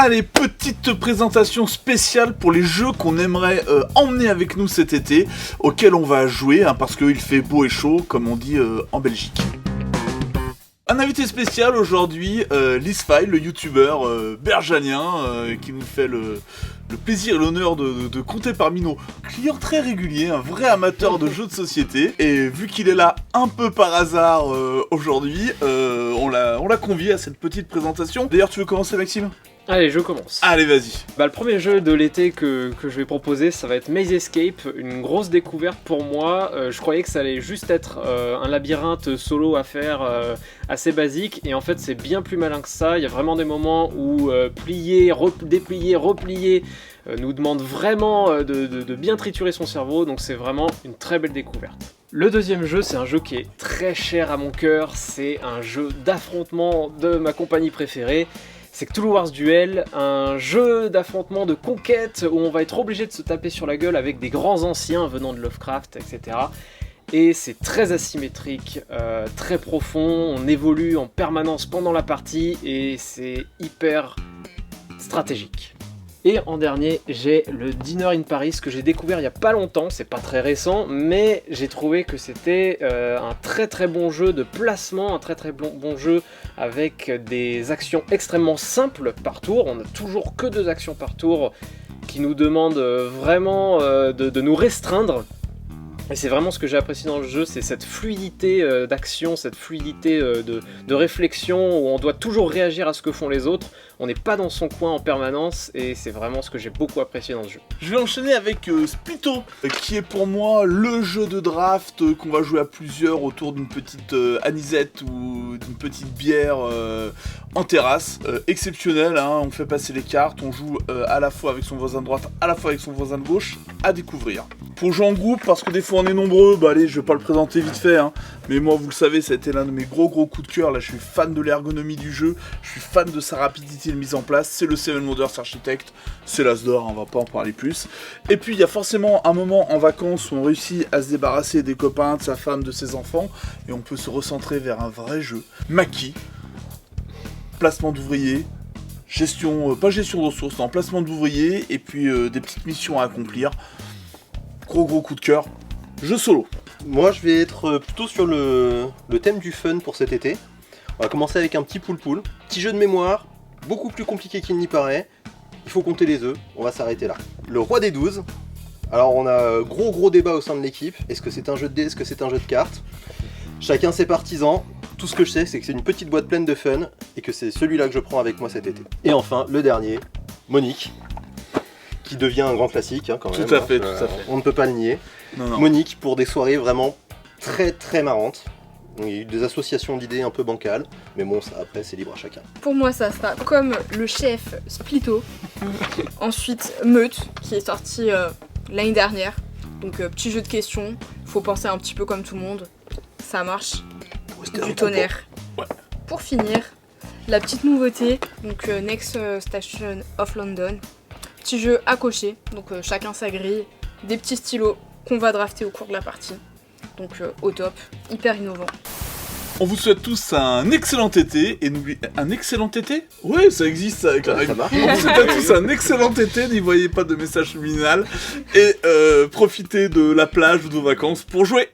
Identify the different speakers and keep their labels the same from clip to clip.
Speaker 1: Allez, petite présentation spéciale pour les jeux qu'on aimerait emmener avec nous cet été, auxquels on va jouer, parce qu'il fait beau et chaud, comme on dit en Belgique. Un invité spécial aujourd'hui, Lisfy, le youtubeur berjanien, qui nous fait le plaisir et l'honneur de compter parmi nos clients très réguliers, un vrai amateur de jeux de société. Et vu qu'il est là un peu par hasard aujourd'hui, on l'a convié à cette petite présentation. D'ailleurs, tu veux commencer, Maxime ?
Speaker 2: Allez, je commence.
Speaker 1: Allez, vas-y.
Speaker 2: Le premier jeu de l'été que je vais proposer, ça va être Maze Escape, une grosse découverte pour moi. Je croyais que ça allait juste être un labyrinthe solo à faire assez basique, et en fait c'est bien plus malin que ça. Il y a vraiment des moments où plier, déplier, replier nous demande vraiment de bien triturer son cerveau, donc c'est vraiment une très belle découverte. Le deuxième jeu, c'est un jeu qui est très cher à mon cœur, c'est un jeu d'affrontement de ma compagnie préférée. C'est Cthulhu Wars Duel, un jeu d'affrontement de conquête où on va être obligé de se taper sur la gueule avec des grands anciens venant de Lovecraft, etc. Et c'est très asymétrique, très profond, on évolue en permanence pendant la partie et c'est hyper stratégique. Et en dernier, j'ai le Dinner in Paris que j'ai découvert il y a pas longtemps, c'est pas très récent, mais j'ai trouvé que c'était un très très bon jeu de placement, un très très bon jeu avec des actions extrêmement simples par tour. On n'a toujours que 2 actions par tour qui nous demandent vraiment de nous restreindre. Et c'est vraiment ce que j'ai apprécié dans le jeu, c'est cette fluidité d'action, cette fluidité de réflexion où on doit toujours réagir à ce que font les autres. On n'est pas dans son coin en permanence et c'est vraiment ce que j'ai beaucoup apprécié dans le jeu.
Speaker 1: Je vais enchaîner avec Splitto, qui est pour moi le jeu de draft qu'on va jouer à plusieurs autour d'une petite anisette ou d'une petite bière en terrasse. Exceptionnel, on fait passer les cartes, on joue à la fois avec son voisin de droite, à la fois avec son voisin de gauche, à découvrir. Pour jouer en groupe, parce que des fois on est nombreux, allez, je vais pas le présenter vite fait, mais moi vous le savez, ça a été l'un de mes gros coups de cœur. Là, je suis fan de l'ergonomie du jeu, je suis fan de sa rapidité de mise en place, c'est le Seven Wonders Architect, c'est l'as d'or, on va pas en parler plus. Et puis il y a forcément un moment en vacances où on réussit à se débarrasser des copains, de sa femme, de ses enfants, et on peut se recentrer vers un vrai jeu. Maquis, placement d'ouvriers, pas gestion de ressources, placement d'ouvriers, et puis des petites missions à accomplir. Gros coup de cœur, jeu solo.
Speaker 3: Moi je vais être plutôt sur le thème du fun pour cet été. On va commencer avec un petit poule-poule, petit jeu de mémoire, beaucoup plus compliqué qu'il n'y paraît. Il faut compter les œufs, on va s'arrêter là. Le roi des 12. Alors on a gros débat au sein de l'équipe. Est-ce que c'est un jeu de dés, est-ce que c'est un jeu de cartes? Chacun ses partisans. Tout ce que je sais, c'est que c'est une petite boîte pleine de fun et que c'est celui-là que je prends avec moi cet été. Et enfin, le dernier, Monique, qui devient un grand classique quand même.
Speaker 1: Tout à fait.
Speaker 3: On ne peut pas le nier.
Speaker 1: Non.
Speaker 3: Monique pour des soirées vraiment très marrantes. Il y a eu des associations d'idées un peu bancales, mais bon, ça après c'est libre à chacun.
Speaker 4: Pour moi, ça sera comme le chef Splitto. Ensuite, Meute, qui est sorti l'année dernière. Donc petit jeu de questions, faut penser un petit peu comme tout le monde. Ça marche. Du tonnerre.
Speaker 1: Ouais.
Speaker 4: Pour finir, la petite nouveauté, donc Next Station of London. Petit jeu à cocher, donc chacun sa grille, des petits stylos qu'on va drafter au cours de la partie. Donc au top, hyper innovant.
Speaker 1: On vous souhaite tous un excellent été, et n'oubliez... Un excellent été ? Oui, ça existe ça avec la règle. On vous souhaite tous un excellent été, n'y voyez pas de message subliminal, et profitez de la plage ou de vos vacances pour jouer.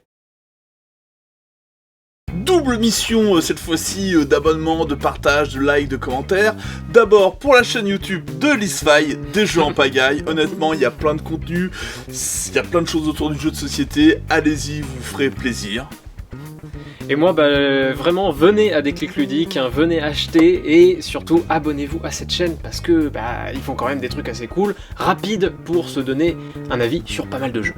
Speaker 1: Double mission cette fois-ci d'abonnement, de partage, de like, de commentaires. D'abord pour la chaîne YouTube de Lisfy, des jeux en pagaille. Honnêtement, il y a plein de contenu, il y a plein de choses autour du jeu de société. Allez-y, vous ferez plaisir.
Speaker 2: Et moi, vraiment, venez à Déclic Ludique, venez acheter et surtout abonnez-vous à cette chaîne parce que ils font quand même des trucs assez cool, rapides pour se donner un avis sur pas mal de jeux.